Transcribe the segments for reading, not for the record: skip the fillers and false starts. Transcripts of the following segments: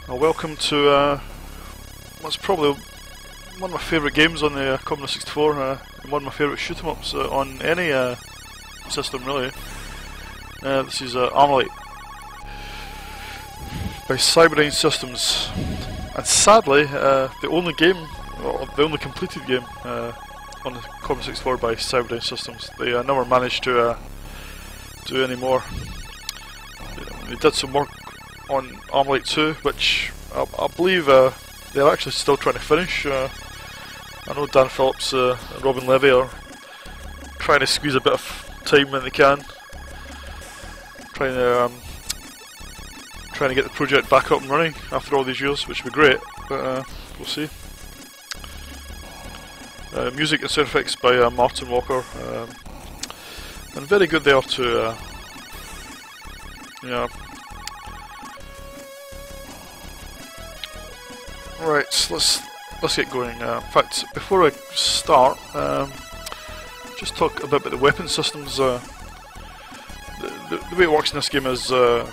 Welcome to what's probably one of my favourite games on the Commodore 64, and one of my favourite shoot 'em ups on any system really. This is Armalyte by Cyberdyne Systems, and sadly the only completed game on the Commodore 64 by Cyberdyne Systems. They never managed to do any more. They did some work on Armalyte 2, which I believe they're actually still trying to finish. I know Dan Phillips and Robin Levy are trying to squeeze a bit of time when they can, trying to get the project back up and running after all these years, which would be great, but we'll see. Music and sound effects by Martin Walker, and very good there to yeah. Right, let's get going. In fact, before I start, just talk a bit about the weapon systems. The way it works in this game is you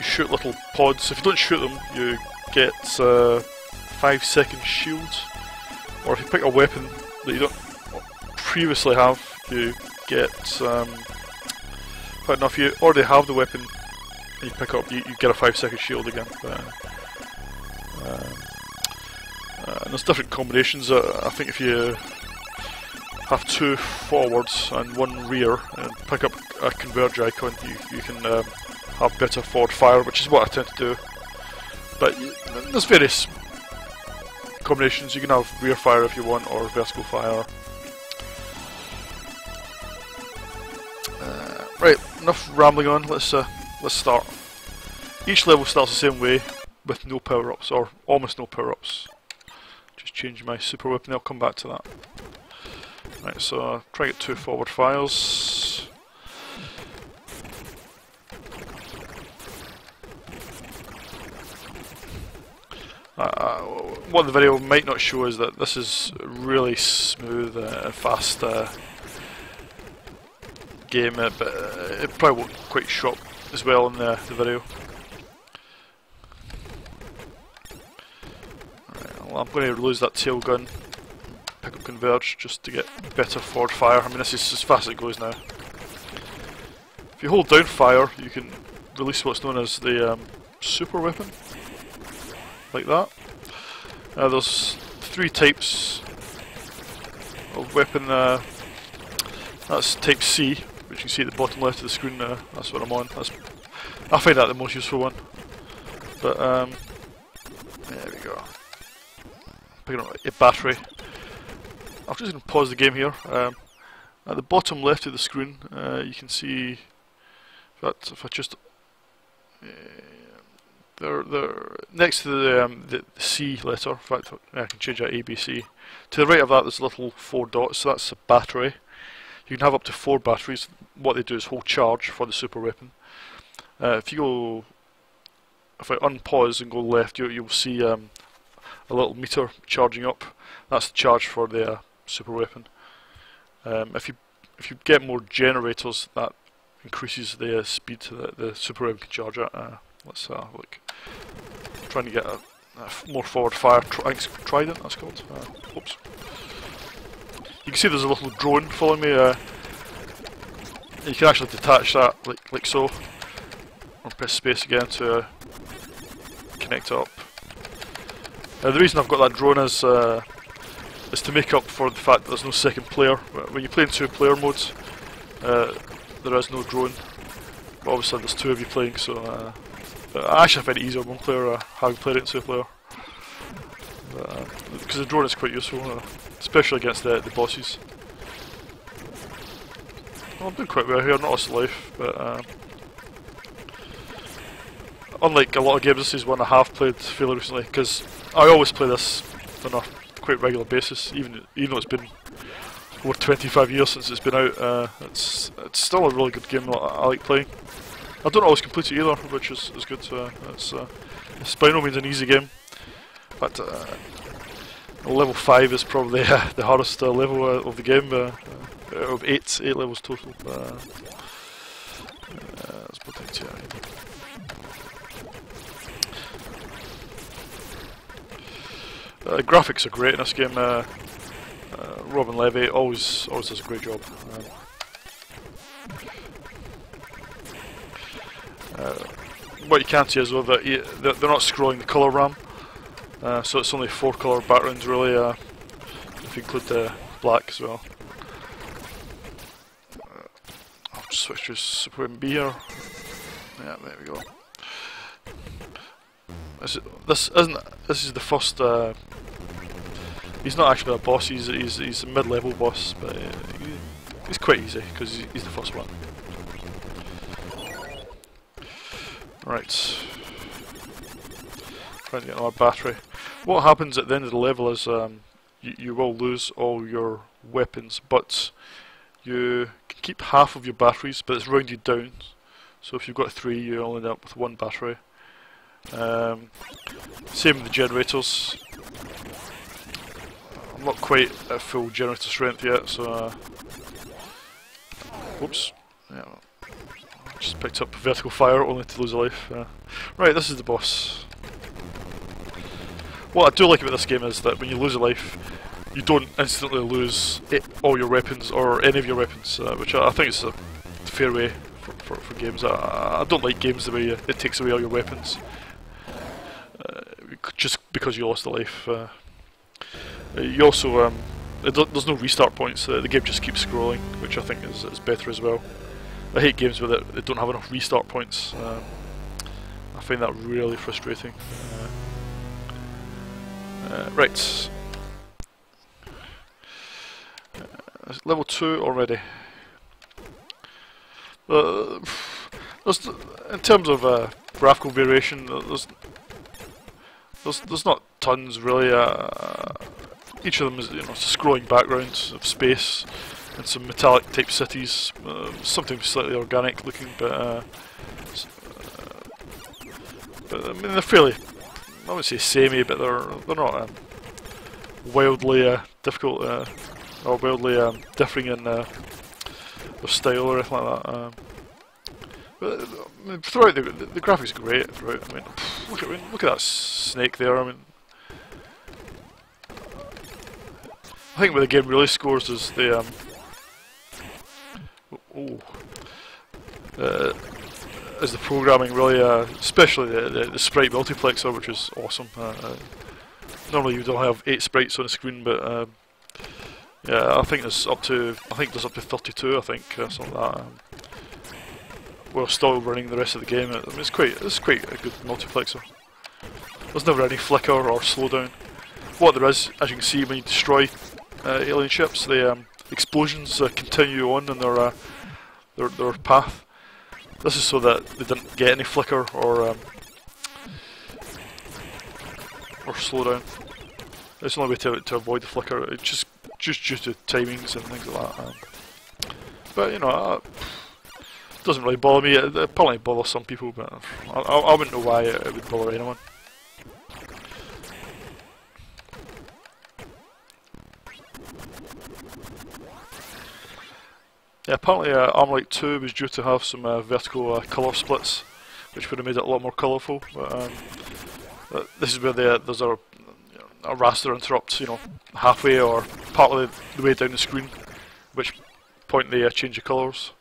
shoot little pods. If you don't shoot them, you get 5-second shields. Or if you pick a weapon that you don't previously have, you get. But if you already have the weapon and you pick it up, you get a 5-second shield again. And there's different combinations. I think if you have 2 forwards and 1 rear and pick up a converge icon, you can have better forward fire, which is what I tend to do. But there's various combinations. You can have rear fire if you want, or vertical fire. Right, enough rambling on. Let's start. Each level starts the same way, with no power-ups, or almost no power-ups. Just change my super weapon, I'll come back to that. Right, so try to get 2 forward fires. What the video might not show is that this is a really smooth and fast game, but it probably won't quite show up as well in the video. Well, I'm going to lose that tail gun, pick up converge just to get better forward fire. I mean, this is as fast as it goes now. If you hold down fire, you can release what's known as the super weapon, like that. There's 3 types of weapon. That's type C, which you can see at the bottom left of the screen. That's what I'm on. I find that the most useful one. But there we go. Picking up a battery. I'm just going to pause the game here. At the bottom left of the screen, you can see that if I just they're next to the C letter. In fact, I can change that A, B, C. To the right of that, there's little 4 dots. So that's a battery. You can have up to 4 batteries. What they do is hold charge for the super weapon. If I unpause and go left, you'll see a little meter charging up. That's the charge for the super weapon. If you get more generators, that increases the speed that the super weapon can charge at. Let's look. Trying to get a more forward fire. I think it's Trident. That's called. Oops. You can see there's a little drone following me. You can actually detach that like so, or press space again to connect it up. The reason I've got that drone is to make up for the fact that there's no second player. When you play in 2-player modes, there is no drone. But obviously there's 2 of you playing, so I actually find it easier 1 player having played it in 2-player. Because the drone is quite useful, especially against the bosses. Well, I'm doing quite well here, not lost life, but unlike a lot of games, this is one I have played fairly recently, because I always play this on a quite regular basis, even though it's been over 25 years since it's been out. It's still a really good game that I like playing. I don't always complete it either, which is good. It's by no means an easy game, but level 5 is probably the hardest level of the game, of 8 levels total. Let's put it here. Graphics are great in this game. Robin Levy always does a great job. What you can see is though that they're not scrolling the colour RAM, so it's only 4 colour backgrounds really, if you include the black as well. I'll just switch to Supreme B here. Yeah, there we go. This is the first. He's not actually a boss. He's a mid-level boss, but he's quite easy because he's the first one. Right. Trying to get another battery. What happens at the end of the level is you will lose all your weapons, but you can keep half of your batteries, but it's rounded down. So if you've got 3, you only end up with 1 battery. Same with the generators. I'm not quite at full generator strength yet, so whoops. Yeah, just picked up vertical fire only to lose a life. Right, this is the boss. What I do like about this game is that when you lose a life, you don't instantly lose all your weapons or any of your weapons, which I think is a fair way for games. I don't like games the way it takes away all your weapons just because you lost a life. You also there's no restart points. The game just keeps scrolling, which I think is better as well. I hate games where they don't have enough restart points. I find that really frustrating. Right. Level 2 already. In terms of graphical variation, there's not tons really. Each of them is scrolling backgrounds of space and some metallic type cities. Something slightly organic looking, but I mean they're fairly. I wouldn't say samey, but they're not wildly difficult or wildly differing in their style or anything like that. But I mean, throughout the graphics are great. Throughout, I mean, look at that snake there. I mean, I think where the game really scores is the is the programming really, especially the sprite multiplexer, which is awesome. Normally you don't have 8 sprites on the screen, but yeah, I think there's up to 32. I think something like that. We're still running the rest of the game. I mean, it's quite a good multiplexer. There's never any flicker or slowdown. What there is, as you can see, when you destroy alien ships, the explosions continue on in their path. This is so that they didn't get any flicker or slowdown. It's the only way to avoid the flicker. It's just due to timings and things like that. But you know, it doesn't really bother me. It probably bothers some people, but I wouldn't know why it would bother anyone. Yeah, apparently Armalyte 2 was due to have some vertical colour splits, which would have made it a lot more colourful. But this is where there's a raster interrupt, halfway or partly the way down the screen, at which point they change the colours.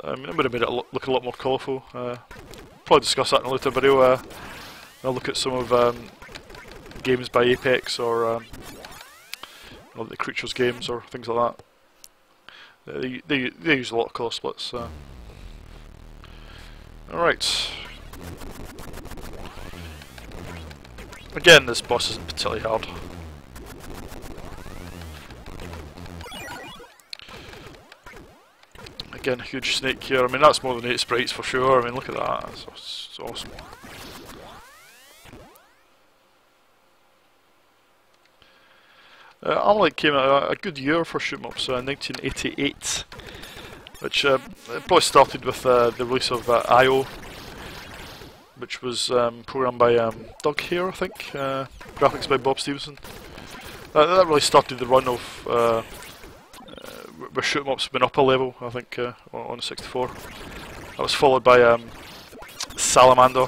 It would have made it look a lot more colourful. Probably discuss that in a later video. I'll look at some of games by Apex or the Creatures games or things like that. They use a lot of colour splits. Alright. Again, this boss isn't particularly hard. Again, a huge snake here. I mean, that's more than 8 sprites for sure. I mean, look at that. It's awesome. Armalyte came out a good year for shoot 'em ups, 1988, which probably started with the release of IO, which was programmed by Doug Hare, I think, graphics by Bob Stevenson. That really started the run of where shoot 'em ups went up a level, I think, on the 64. That was followed by Salamander,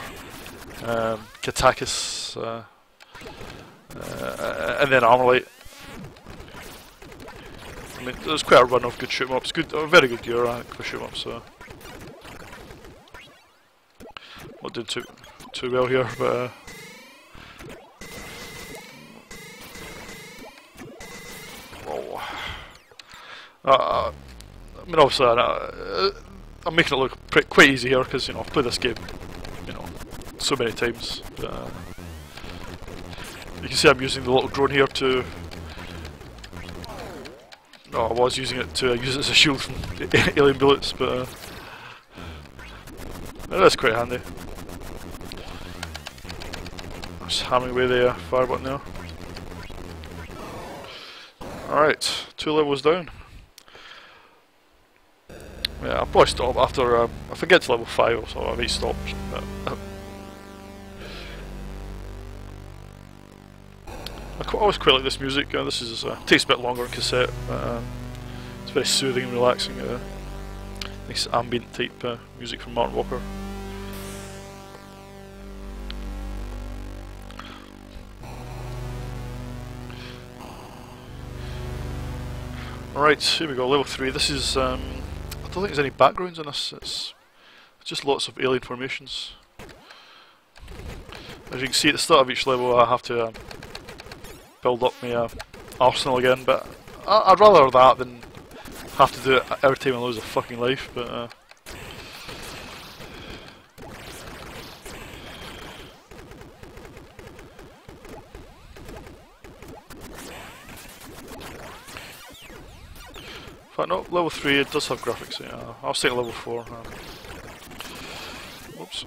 Katakis, and then Armalyte. I mean, there's quite a run of good shoot 'em ups. Very good gear, I think, for shoot 'em ups. So not doing too well here, but. I mean, obviously, I'm making it look quite easy here because I've played this game, so many times. But, you can see I'm using the little drone here to. Oh, I was using it to use it as a shield from alien bullets, but that's quite handy. I'm just hammering away the fire button there. Alright, 2 levels down. Yeah, I'll probably stop after, if I get to level 5 or so, I might stop. I always quite like this music. This is takes a bit longer on cassette. It's very soothing and relaxing. Nice ambient type music from Martin Walker. Alright, here we go, level 3. This is, I don't think there's any backgrounds in this, it's just lots of alien formations. As you can see at the start of each level I have to build up my arsenal again, but I'd rather that than have to do it every time I lose a fucking life, but in fact, no, level 3 it does have graphics, yeah. I'll stay at level 4. Whoops.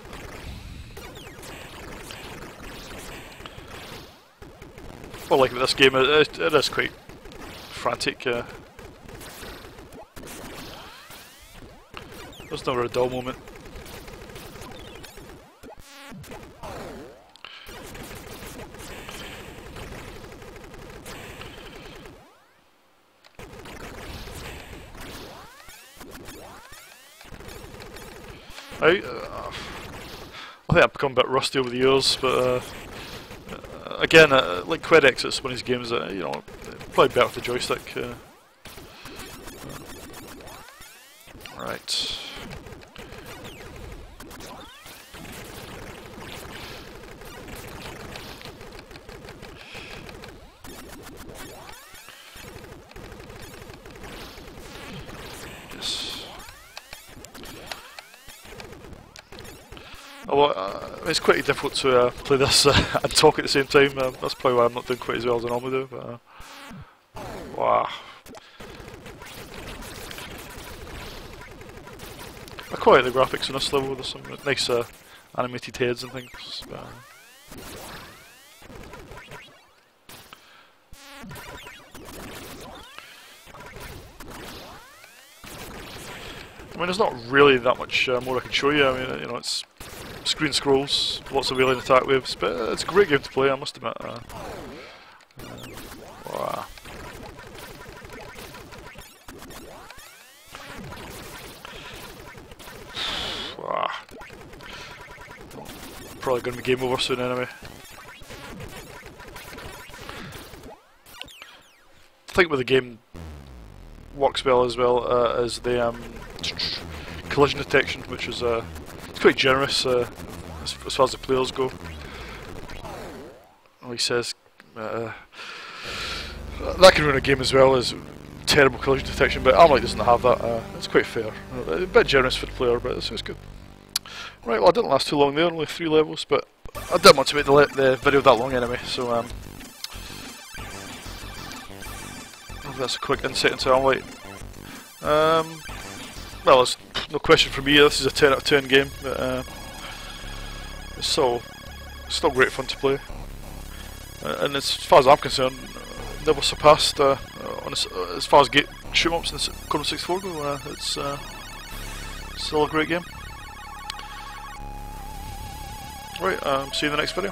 Well, like this game, it is quite frantic. There's never a dull moment. I think I've become a bit rusty over the years, but again, like Qued exits one of these games that probably better with the joystick. Right. Although it's quite difficult to play this and talk at the same time. That's probably why I'm not doing quite as well as I normally do. But wow, I quite like the graphics in this level. There's some nice animated heads and things. I mean, there's not really that much more I can show you. I mean, it's screen scrolls, lots of alien attack waves, but it's a great game to play, I must admit. Wow. Wow. Probably going to be game over soon anyway. I think with the game works well as as the collision detection, which is it's quite generous as far as the players go. Well, he says that can ruin a game as well as terrible collision detection, but Armalyte doesn't have that. It's quite fair. A bit generous for the player, but it's good. Right, well, I didn't last too long there, only 3 levels, but I didn't want to make the video that long anyway, so that's a quick insight into Armalyte. Well, there's no question for me, this is a 10 out of 10 game, but it's still great fun to play. And as far as I'm concerned, never surpassed as far as shoot 'em ups in the Commodore 64 go. It's still a great game. Right, see you in the next video.